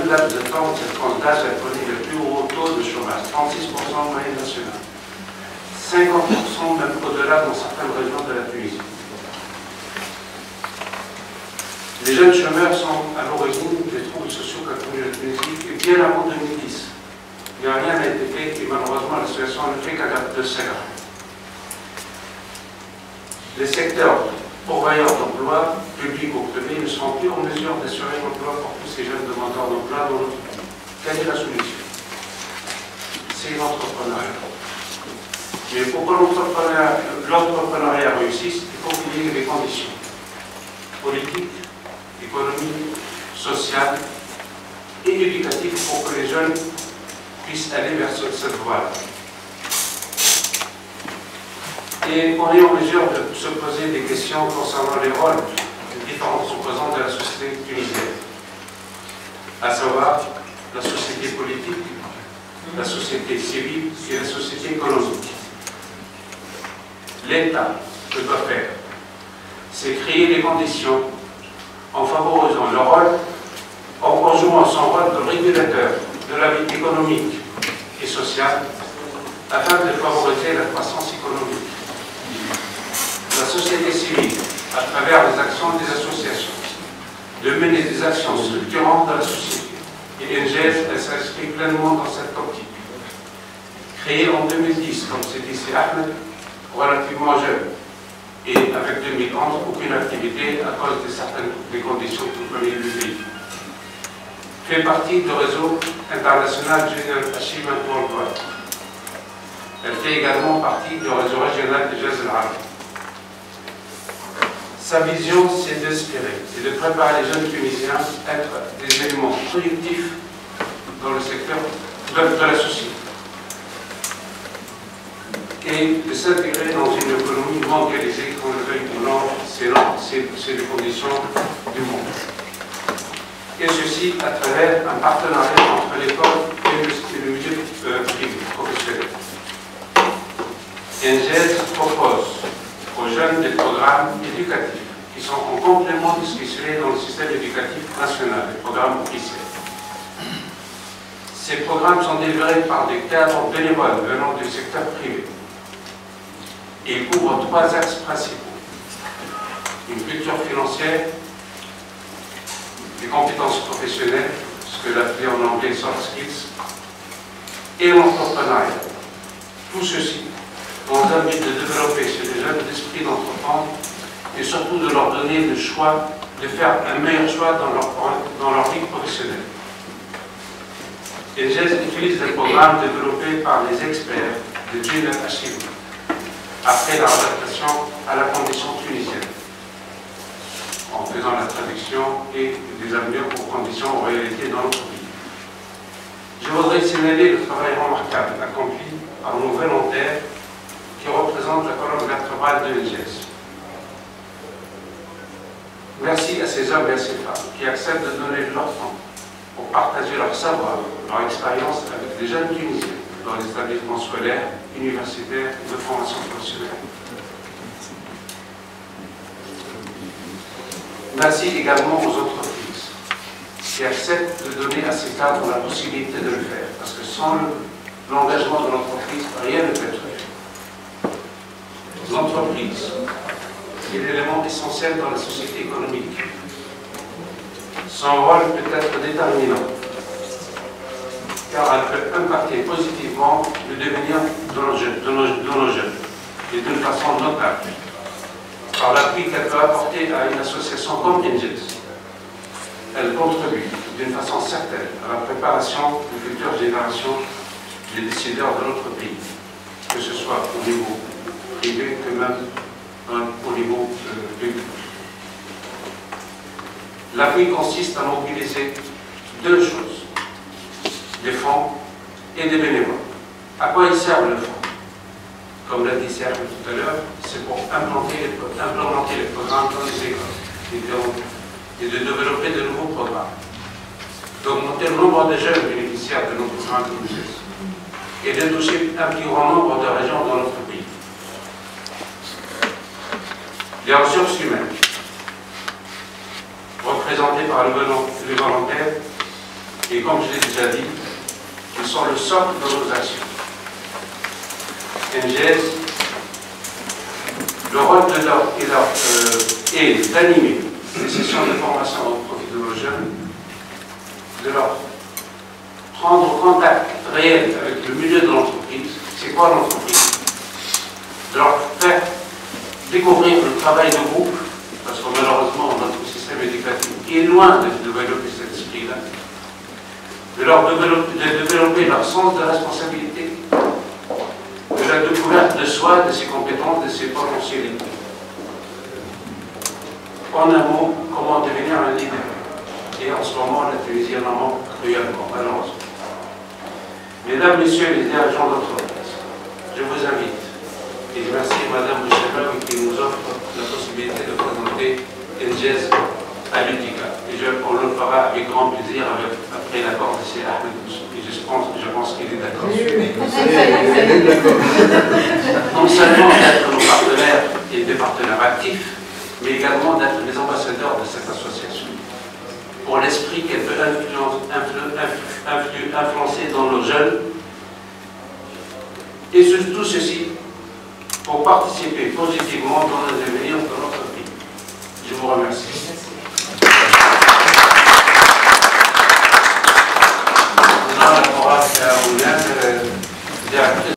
même laps de temps, cette tranche d'âge a connu le plus haut taux de chômage, 36% en moyenne nationale, 50% même au-delà dans certaines régions de la Tunisie. Les jeunes chômeurs sont à l'origine des troubles sociaux qu'a connu la Tunisie et bien avant 2010. Il n'y a rien n'a été fait et malheureusement la situation ne fait qu'à de s'aggraver. Les secteurs pourvoyeurs d'emploi, publics ou privés, ne seront plus en mesure d'assurer l'emploi pour tous ces jeunes demandeurs d'emploi dans notre pays. Quelle est la solution? C'est l'entrepreneuriat. Mais pour que l'entrepreneuriat réussisse, il faut qu'il y ait des conditions politiques, économiques, sociales et éducatives pour que les jeunes puissent aller vers cette voie-là. Et on est en mesure de se poser des questions concernant les rôles des différentes composantes de la société tunisienne, à savoir la société politique, la société civile et la société économique. L'État, ce que doit faire, c'est créer les conditions en favorisant le rôle, en jouant son rôle de régulateur de la vie économique et sociale, afin de favoriser la croissance économique. La société civile, à travers les actions des associations, de mener des actions structurantes dans la société. Et NGS, elle s'inscrit pleinement dans cette optique. Créée en 2010, comme c'est dit c'est Ahmed, relativement jeune, et avec 2011, aucune activité à cause de certaines des conditions économiques du pays. Fait partie du réseau international General Achievement Worldwide. Elle fait également partie du réseau régional de Jazz al-Arab. Sa vision, c'est d'inspirer et de préparer les jeunes Tunisiens à être des éléments productifs dans le secteur de la société et de s'intégrer dans une économie mondialisée, qu'on le veuille ou non, c'est les conditions du monde. Et ceci à travers un partenariat entre l'école et le milieu privé, professionnel. NGS propose aux jeunes des programmes éducatifs qui sont en complément de ce qui serait dans le système éducatif national, les programmes officiels. Ces programmes sont délivrés par des cadres bénévoles venant du secteur privé. Et ils couvrent 3 axes principaux. Une culture financière, des compétences professionnelles, ce que l'appelait en anglais soft skills, et l'entrepreneuriat. Tout ceci dans un but de développer chez les jeunes l'esprit d'entreprendre et surtout de leur donner le choix, de faire un meilleur choix dans leur vie professionnelle. Et GES utilise des programmes développés par les experts de General Achievement après leur adaptation à la condition tunisienne, en faisant la traduction et des avenures aux conditions en réalité dans notre pays. Je voudrais signaler le travail remarquable accompli par nos volontaires qui représentent la colonne vertébrale de l'EGS. Merci à ces hommes et à ces femmes qui acceptent de donner de leur temps pour partager leur savoir, leur expérience avec les jeunes Tunisiens dans les établissements scolaires, universitaires et de formation professionnelle. Merci également aux entreprises qui acceptent de donner à ces cadres la possibilité de le faire, parce que sans l'engagement de l'entreprise, rien ne peut être fait. L'entreprise est l'élément essentiel dans la société économique. Son rôle peut être déterminant, car elle peut impacter positivement le devenir de nos jeunes, et d'une façon notable, par l'appui qu'elle peut apporter à une association comme NGS. Elle contribue d'une façon certaine à la préparation de futures générations des décideurs de notre pays, que ce soit au niveau privé que même au niveau public. L'appui consiste à mobiliser 2 choses, des fonds et des bénévoles. À quoi ils servent le fonds? Comme l'a dit Serge tout à l'heure, c'est pour implanter les programmes dans les écoles et de développer de nouveaux programmes, d'augmenter le nombre de jeunes bénéficiaires de nos programmes et de toucher un plus grand nombre de régions dans notre pays. Les ressources humaines, représentées par les volontaires, Et comme je l'ai déjà dit, ils sont le socle de nos actions. NGS, le rôle de est d'animer les sessions de formation au profit de nos jeunes, de leur prendre contact réel avec le milieu de l'entreprise. C'est quoi l'entreprise? De leur faire découvrir le travail de groupe, parce que malheureusement notre système éducatif est loin de développer cet esprit-là, de développer leur sens de responsabilité, de la découverte de soi, de ses compétences, de ses potentialités. En un mot, comment devenir un leader. Et en ce moment, la Tunisie en manque cruellement, malheureusement. Mesdames, Messieurs les dirigeants d'entreprise, je vous invite, et je remercie Madame Bouchelin qui nous offre la possibilité de présenter NGS à l'UTICA. Et on le fera avec grand plaisir après l'accord de C. Ahmed. Et je pense qu'il est d'accord. Non seulement d'être nos partenaires et des partenaires actifs, mais également d'être les ambassadeurs de cette association, pour l'esprit qu'elle peut influencer dans nos jeunes, et tout ceci pour participer positivement dans le devenir de notre pays. Je vous remercie. On a la parole à Ounam, directrice